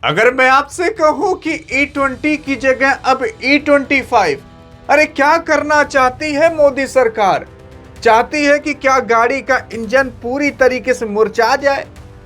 अगर मैं आपसे कहूं कि E20 की जगह अब E25, अरे क्या करना चाहती है मोदी सरकार? चाहती है कि क्या गाड़ी का इंजन पूरी तरीके से मुरझा जाए?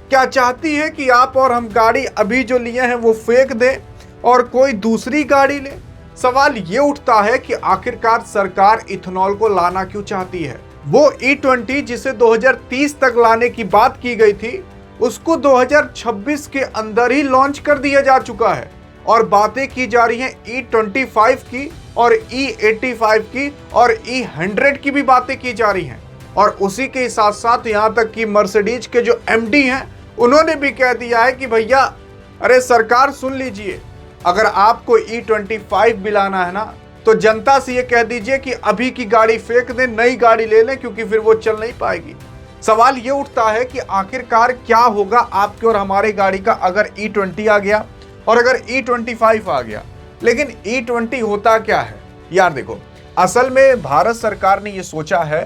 क्या चाहती है कि आप और हम गाड़ी अभी जो लिए हैं वो फेंक दें और कोई दूसरी गाड़ी ले? सवाल ये उठता है कि आखिरकार सरकार इथेनॉल को लाना क्यों चाहती है? वो E20 जिसे 2030 तक लाने की बात की गई थी, उसको 2026 के अंदर ही लॉन्च कर दिया जा चुका है और बातें की जा रही हैं E25 की और E85 की और E100 की भी बातें की जा रही हैं। और उसी के साथ साथ यहां तक कि मर्सिडीज के जो एमडी हैं, उन्होंने भी कह दिया है कि भैया, अरे सरकार सुन लीजिए, अगर आपको E25 भी लाना है ना, तो जनता से ये कह दीजिए कि अभी की गाड़ी फेंक दें, नई गाड़ी ले लें, क्योंकि फिर वो चल नहीं पाएगी। सवाल ये उठता है कि आखिरकार क्या होगा आपके और हमारी गाड़ी का अगर E20 आ गया और अगर E25 आ गया। लेकिन E20 होता क्या है यार? देखो, असल में भारत सरकार ने ये सोचा है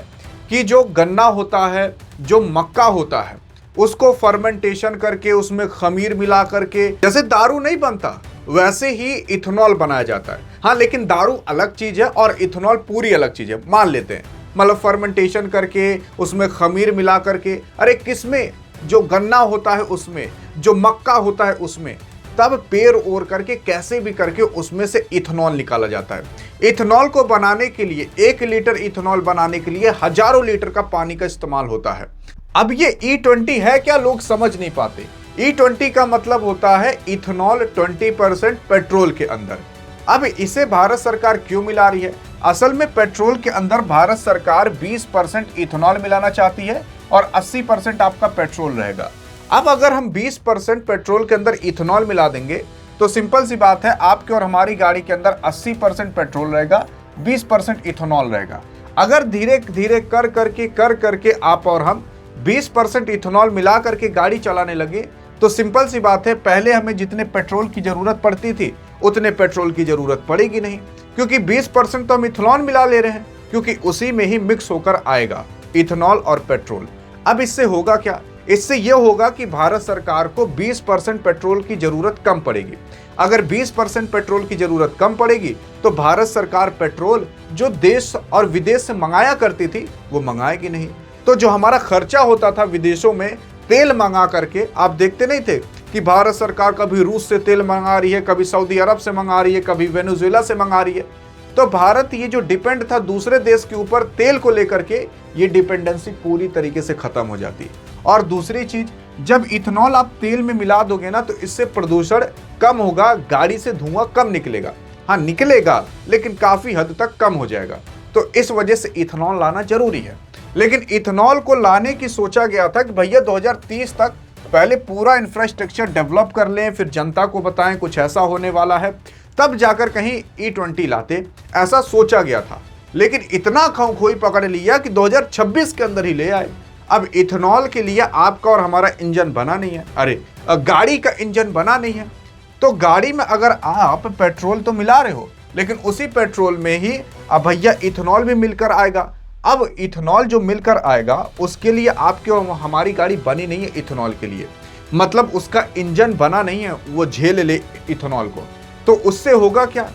कि जो गन्ना होता है, जो मक्का होता है, उसको फर्मेंटेशन करके उसमें खमीर मिला करके, जैसे दारू नहीं बनता वैसे ही इथेनॉल बनाया जाता है। हाँ, लेकिन दारू अलग चीज है और इथेनॉल पूरी अलग चीज है, मान लेते हैं। मतलब फर्मेंटेशन करके उसमें खमीर मिला करके, अरे किसमें? जो गन्ना होता है उसमें, जो मक्का होता है उसमें, तब पेर ओर करके कैसे भी करके उसमें से इथेनॉल निकाला जाता है। इथेनॉल को बनाने के लिए, 1 लीटर इथेनॉल बनाने के लिए हजारों लीटर का पानी का इस्तेमाल होता है। अब ये E20 है क्या, लोग समझ नहीं पाते। E20 का मतलब होता है इथेनॉल 20% पेट्रोल के अंदर। अब इसे भारत सरकार क्यों मिला रही है? असल में पेट्रोल के अंदर भारत सरकार 20% इथेनॉल मिलाना चाहती है और 80% आपका पेट्रोल रहेगा। अब अगर हम 20% पेट्रोल के अंदर इथेनॉल मिला देंगे तो सिंपल सी बात है, आपके और हमारी गाड़ी के अंदर 80% पेट्रोल रहेगा, 20% इथेनॉल रहेगा। अगर धीरे धीरे कर करके आप और हम 20% इथेनॉल मिला करके गाड़ी चलाने लगे तो सिंपल सी बात है, पहले हमें जितने पेट्रोल की जरूरत पड़ती थी उतने पेट्रोल की जरूरत पड़ेगी नहीं, क्योंकि 20% तो हम इथेनॉल मिला ले रहे हैं, क्योंकि उसी में ही मिक्स होकर आएगा इथेनॉल और पेट्रोल। अब इससे होगा क्या? इससे यह होगा कि भारत सरकार को 20% पेट्रोल की जरूरत कम पड़ेगी। अगर 20% पेट्रोल की जरूरत कम पड़ेगी तो भारत सरकार पेट्रोल जो देश और विदेश से मंगाया करती थी वो मंगाएगी नहीं। तो जो हमारा खर्चा होता था विदेशों में तेल मंगा करके, आप देखते नहीं थे कि भारत सरकार कभी रूस से तेल मंगा रही है, कभी सऊदी अरब से मंगा रही है, कभी वेनेजुएला से मंगा रही है। तो भारत ये जो डिपेंड था दूसरे देश के ऊपर तेल को लेकर के, ये डिपेंडेंसी पूरी तरीके से खत्म हो जाती। और दूसरी चीज, जब इथेनॉल आप तेल में मिला दोगे ना, तो इससे प्रदूषण कम होगा, गाड़ी से धुआं कम निकलेगा। हाँ निकलेगा, लेकिन काफी हद तक कम हो जाएगा। तो इस वजह से इथेनॉल लाना जरूरी है। लेकिन इथेनॉल को लाने की सोचा गया था कि भैया 2030 तक पहले पूरा इंफ्रास्ट्रक्चर डेवलप कर लें, फिर जनता को बताएं कुछ ऐसा होने वाला है, तब जाकर कहीं E20 लाते, ऐसा सोचा गया था। लेकिन इतना खोई पकड़ लिया कि 2026 के अंदर ही ले आए। अब इथेनॉल के लिए आपका और हमारा इंजन बना नहीं है, अरे गाड़ी का इंजन बना नहीं है, तो गाड़ी में अगर आप पेट्रोल तो मिला रहे हो, लेकिन उसी पेट्रोल में ही अब भैया इथेनॉल भी मिलकर आएगा। अब इथेनॉल जो मिलकर आएगा उसके लिए आपकी और हमारी गाड़ी बनी नहीं है इथेनॉल के लिए, मतलब उसका इंजन बना नहीं है, वो झेल ले इथेनॉल को। तो उससे होगा क्या?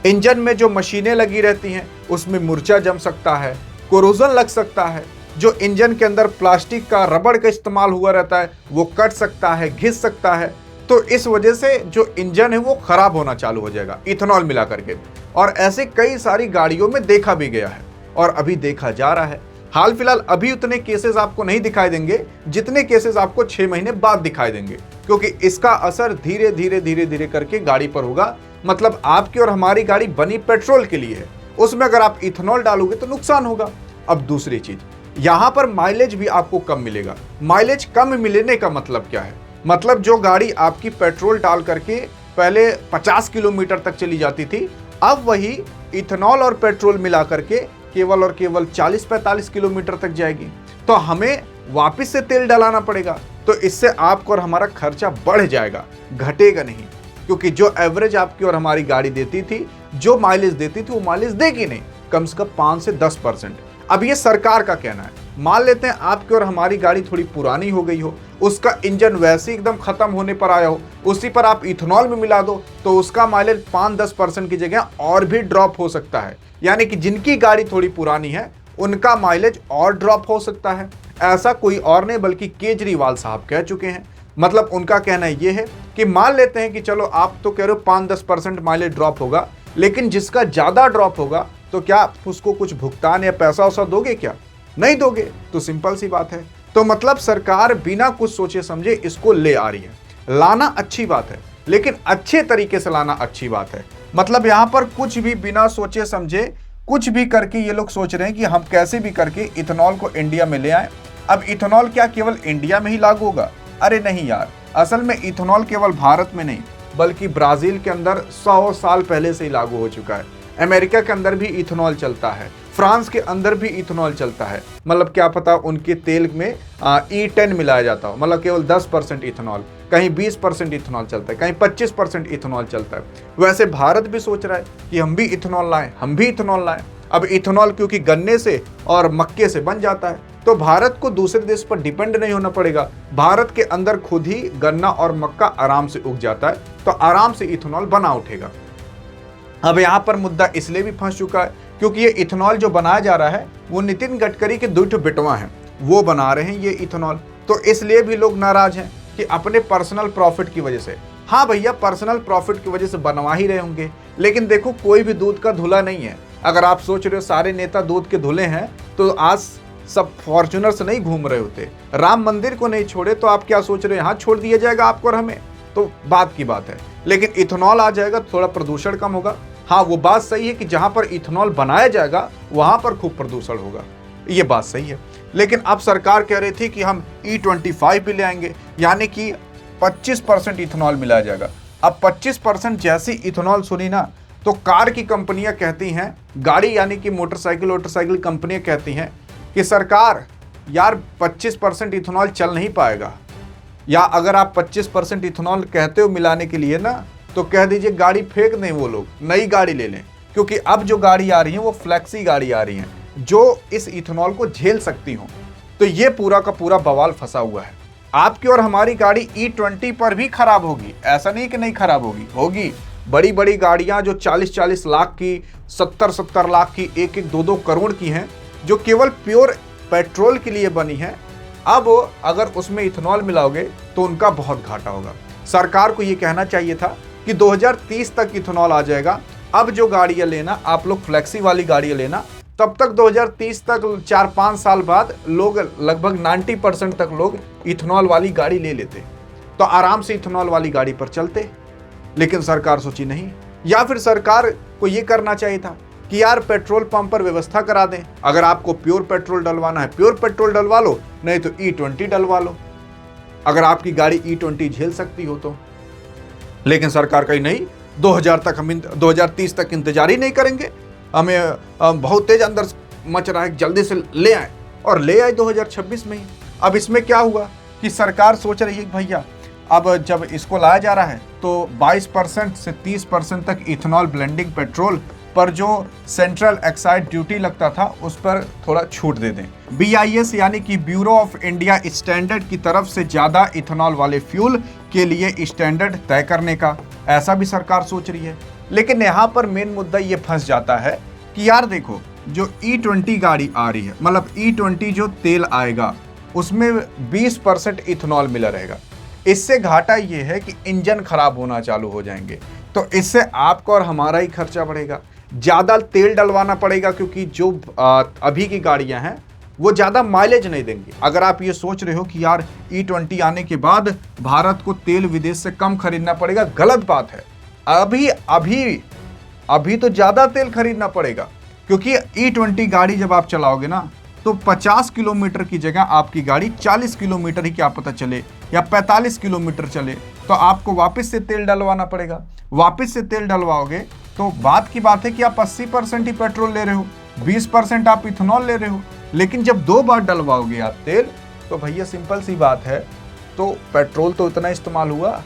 इंजन में जो मशीनें लगी रहती हैं उसमें मूर्छा जम सकता है, कोरोजन लग सकता है, जो इंजन के अंदर प्लास्टिक का, रबड़ का इस्तेमाल हुआ रहता है वो कट सकता है, घिस सकता है। तो इस वजह से जो इंजन है वो खराब होना चालू हो जाएगा इथेनॉल मिला करके। और ऐसे कई सारी गाड़ियों में देखा भी गया है और अभी देखा जा रहा है। हाल फिलहाल अभी उतने केसेस आपको नहीं दिखाई देंगे जितने केसेस आपको 6 महीने बाद दिखाई देंगे, क्योंकि इसका असर धीरे धीरे करके गाड़ी पर होगा। मतलब आपकी और हमारी गाड़ी बनी पेट्रोल के लिए है, उसमें अगर आप इथेनॉल डालोगे तो नुकसान होगा। अब दूसरी चीज, यहां पर माइलेज भी आपको कम मिलेगा। माइलेज कम मिलने का मतलब क्या है? मतलब जो गाड़ी आपकी पेट्रोल डाल करके पहले 50 किलोमीटर तक चली जाती थी, अब वही इथेनॉल और पेट्रोल मिला करके केवल और केवल 40-45 किलोमीटर तक जाएगी। तो हमें वापस से तेल डलाना पड़ेगा। तो इससे आपको और हमारा खर्चा बढ़ जाएगा, घटेगा नहीं, क्योंकि जो एवरेज आपकी और हमारी गाड़ी देती थी, जो माइलेज देती थी, वो माइलेज देगी नहीं, कम से कम 5 से 10%। अब ये सरकार का कहना है। मान लेते हैं आपकी और हमारी गाड़ी थोड़ी पुरानी हो गई हो, उसका इंजन वैसे ही एकदम खत्म होने पर आया हो, उसी पर आप इथेनॉल में मिला दो तो उसका माइलेज 5-10% की जगह और भी ड्रॉप हो सकता है। यानी कि जिनकी गाड़ी थोड़ी पुरानी है उनका माइलेज और ड्रॉप हो सकता है। ऐसा कोई और नहीं बल्कि केजरीवाल साहब कह चुके हैं। मतलब उनका कहना यह है कि मान लेते हैं कि चलो आप तो कह रहे हो 5-10% माइलेज ड्रॉप होगा, लेकिन जिसका ज़्यादा ड्रॉप होगा तो क्या आप उसको कुछ भुगतान या पैसा वैसा दोगे क्या? नहीं दोगे। तो सिंपल सी बात है। तो मतलब सरकार बिना कुछ सोचे समझे इसको ले आ रही है। लाना अच्छी बात है, लेकिन अच्छे तरीके से लाना अच्छी बात है। मतलब यहाँ पर कुछ भी बिना सोचे समझे कुछ भी करके ये लोग सोच रहे हैं कि हम कैसे भी करके इथेनॉल को इंडिया में ले आए। अब इथेनॉल क्या केवल इंडिया में ही लागू होगा? अरे नहीं यार, असल में इथेनॉल केवल भारत में नहीं बल्कि ब्राजील के अंदर 100 साल पहले से ही लागू हो चुका है। अमेरिका के अंदर भी इथेनॉल चलता है, फ्रांस के अंदर भी इथेनॉल चलता है। मतलब क्या पता उनके तेल में E10 मिलाया जाता हो, मतलब केवल 10% इथेनॉल, कहीं 20% इथेनॉल चलता है, कहीं 25% इथेनॉल चलता है। वैसे भारत भी सोच रहा है कि हम भी इथेनॉल लाएं, हम भी इथेनॉल लाएं। अब इथेनॉल क्योंकि गन्ने से और मक्के से बन जाता है तो भारत को दूसरे देश पर डिपेंड नहीं होना पड़ेगा। भारत के अंदर खुद ही गन्ना और मक्का आराम से उग जाता है, तो आराम से इथेनॉल बना उठेगा। अब यहाँ पर मुद्दा इसलिए भी फंस चुका है क्योंकि ये इथेनॉल जो बनाया जा रहा है वो नितिन गडकरी के 2 बेटवा हैं, वो बना रहे हैं ये इथेनॉल। तो इसलिए भी लोग नाराज हैं कि अपने पर्सनल प्रॉफिट की वजह से। हाँ भैया, पर्सनल प्रॉफिट की वजह से बनवा ही रहे होंगे, लेकिन देखो कोई भी दूध का धुला नहीं है। अगर आप सोच रहे हो सारे नेता दूध के धुले हैं तो आज सब फॉर्च्यूनर से नहीं घूम रहे होते। राम मंदिर को नहीं छोड़े तो आप क्या सोच रहे हो यहाँ छोड़ दिया जाएगा आपको और हमें? तो बात की बात है। लेकिन इथेनॉल आ जाएगा तो थोड़ा प्रदूषण कम होगा। हाँ, वो बात सही है कि जहां पर इथेनॉल बनाया जाएगा वहां पर खूब प्रदूषण होगा, ये बात सही है। लेकिन अब सरकार कह रही थी कि हम E25 भी ले आएंगे, यानी कि 25% इथेनॉल मिलाया जाएगा। अब 25% जैसी इथेनॉल सुनी ना तो कार की कंपनियां कहती हैं, गाड़ी यानी कि मोटरसाइकिल कंपनियां कहती हैं कि सरकार यार 25% इथेनॉल चल नहीं पाएगा, या अगर आप 25% इथेनॉल कहते हो मिलाने के लिए ना तो कह दीजिए गाड़ी फेंक दें, वो लोग नई गाड़ी ले लें। क्योंकि अब जो गाड़ी आ रही है वो फ्लैक्सी गाड़ी आ रही है जो इस इथेनॉल को झेल सकती हो। तो ये पूरा का पूरा बवाल फंसा हुआ है। आपकी और हमारी गाड़ी E20 पर भी खराब होगी, ऐसा नहीं कि नहीं खराब होगी। बड़ी बड़ी गाड़ियां जो 40-40 लाख की, 70-70 लाख की, 1-2 करोड़ की हैं, जो केवल प्योर पेट्रोल के लिए बनी है, अब अगर उसमें इथेनॉल मिलाओगे तो उनका बहुत घाटा होगा। सरकार को ये कहना चाहिए था कि 2030 तक इथेनॉल आ जाएगा। अब जो गाड़ियां लेना आप लोग फ्लेक्सी वाली गाड़ियां लेना, तब तक 2030 तक 4-5 साल बाद लोग लगभग 90% तक लोग इथेनॉल वाली गाड़ी ले लेते, तो आराम से इथेनॉल वाली गाड़ी पर चलते। लेकिन सरकार सोची नहीं। या फिर सरकार को ये करना चाहिए था कि यार पेट्रोल पंप पर व्यवस्था करा दें, अगर आपको प्योर पेट्रोल डलवाना है प्योर पेट्रोल डलवा लो, नहीं तो E20 डलवा लो, अगर आपकी गाड़ी E20 झेल सकती हो तो। लेकिन सरकार कही नहीं, 2030 तक इंतजार ही नहीं करेंगे, हमें बहुत तेज अंदर मच रहा है, जल्दी से ले आए, और ले आए 2026 में ही। अब इसमें क्या हुआ कि सरकार सोच रही है भैया अब जब इसको लाया जा रहा है तो 22% से 30% तक इथेनॉल ब्लेंडिंग पेट्रोल पर जो सेंट्रल एक्साइज ड्यूटी लगता था उस पर थोड़ा छूट दे दें। BIS यानी कि ब्यूरो ऑफ इंडिया स्टैंडर्ड की तरफ से ज़्यादा इथेनॉल वाले फ्यूल के लिए स्टैंडर्ड तय करने का, ऐसा भी सरकार सोच रही है। लेकिन यहाँ पर मेन मुद्दा ये फंस जाता है कि यार देखो, जो E20 गाड़ी आ रही है, मतलब E20 जो तेल आएगा उसमें 20% इथेनॉल मिला रहेगा। इससे घाटा ये है कि इंजन खराब होना चालू हो जाएंगे, तो इससे आपका और हमारा ही खर्चा बढ़ेगा, ज़्यादा तेल डलवाना पड़ेगा, क्योंकि जो अभी की गाड़ियां हैं वो ज़्यादा माइलेज नहीं देंगी। अगर आप ये सोच रहे हो कि यार E20 आने के बाद भारत को तेल विदेश से कम खरीदना पड़ेगा, गलत बात है। अभी तो ज़्यादा तेल खरीदना पड़ेगा, क्योंकि E20 गाड़ी जब आप चलाओगे ना तो 50 किलोमीटर की जगह आपकी गाड़ी 40 किलोमीटर ही क्या पता चले या 45 किलोमीटर चले, तो आपको वापस से तेल डलवाना पड़ेगा। वापस से तेल डलवाओगे तो बात की बात है कि आप 80% ही पेट्रोल ले रहे हो, 20% आप इथेनॉल ले रहे हो। लेकिन जब 2 बार डलवाओगे आप तेल, तो भैया सिंपल सी बात है, तो पेट्रोल तो इतना इस्तेमाल हुआ।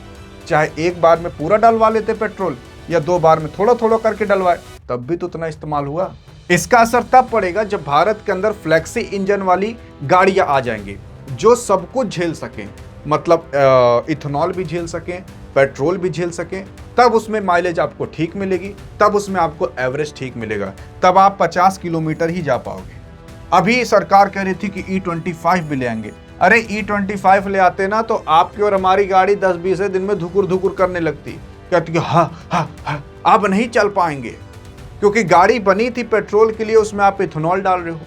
चाहे एक बार में पूरा डलवा लेते पेट्रोल या 2 बार में थोड़ा थोड़ा करके डलवाए, तब भी तो उतना इस्तेमाल हुआ। इसका असर तब पड़ेगा जब भारत के अंदर फ्लेक्सी इंजन वाली गाड़ियां आ जाएंगी जो सब कुछ झेल सकें, मतलब इथेनॉल भी झेल सकें, पेट्रोल भी झेल सकें। तब उसमें माइलेज आपको ठीक मिलेगी, तब उसमें आपको एवरेज ठीक मिलेगा, तब आप 50 किलोमीटर ही जा पाओगे। अभी सरकार कह रही थी कि E25 भी ले आएंगे। अरे E25 ले आते ना तो आपकी और हमारी गाड़ी 10-20 दिन में धुकुर धुकुर करने लगती, कहती कि हाँ अब नहीं चल पाएंगे, क्योंकि गाड़ी बनी थी पेट्रोल के लिए, उसमें आप इथेनॉल डाल रहे हो।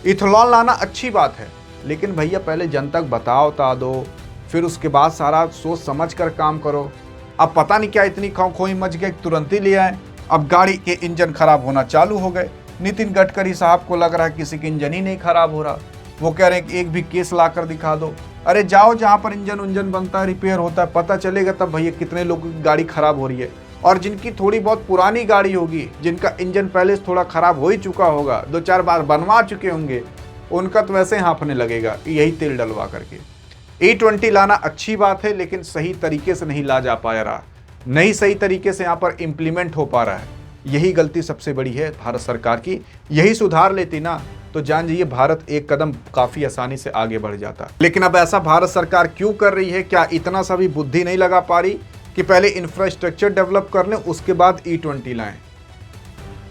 इथेनॉल लाना अच्छी बात है, लेकिन भैया पहले जनता को बता दो, फिर उसके बाद सारा सोच समझ कर काम करो। अब पता नहीं क्या इतनी खोई मच गई, तुरंत ही ले आए, अब गाड़ी के इंजन खराब होना चालू हो गए। नितिन गडकरी साहब को लग रहा है किसी के इंजन ही नहीं खराब हो रहा, वो कह रहे हैं कि एक भी केस ला कर दिखा दो। अरे जाओ जहाँ पर इंजन बनता है, रिपेयर होता है, पता चलेगा तब भैया कितने लोगों की गाड़ी खराब हो रही है। और जिनकी थोड़ी बहुत पुरानी गाड़ी होगी, जिनका इंजन पहले से थोड़ा खराब हो ही चुका होगा, 2-4 बार बनवा चुके होंगे, उनका तो वैसे हाँफने लगेगा यही तेल डलवा करके। E20 लाना अच्छी बात है, लेकिन सही तरीके से नहीं ला जा पा रहा, नहीं सही तरीके से यहाँ पर इम्प्लीमेंट हो पा रहा है। यही गलती सबसे बड़ी है भारत सरकार की। यही सुधार लेती ना तो जान जाइए भारत एक कदम काफी आसानी से आगे बढ़ जाता। लेकिन अब ऐसा भारत सरकार क्यों कर रही है? क्या इतना सा भी बुद्धि नहीं लगा पा रही कि पहले इंफ्रास्ट्रक्चर डेवलप कर लें, उसके बाद E20 लाएं?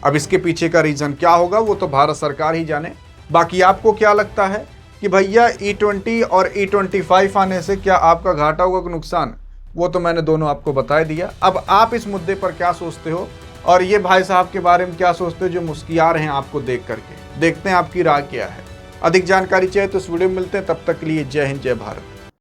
अब इसके पीछे का रीजन क्या होगा वो तो भारत सरकार ही जाने। बाकी आपको क्या लगता है कि भैया E20 और E25 आने से क्या आपका घाटा होगा कि नुकसान? वो तो मैंने दोनों आपको बता दिया। अब आप इस मुद्दे पर क्या सोचते हो और ये भाई साहब के बारे में क्या सोचते हो जो मुस्कुरा रहे हैं आपको देख करके? देखते हैं आपकी राय क्या है। अधिक जानकारी चाहिए तो इस वीडियो में मिलते हैं, तब तक के लिए जय हिंद जय भारत।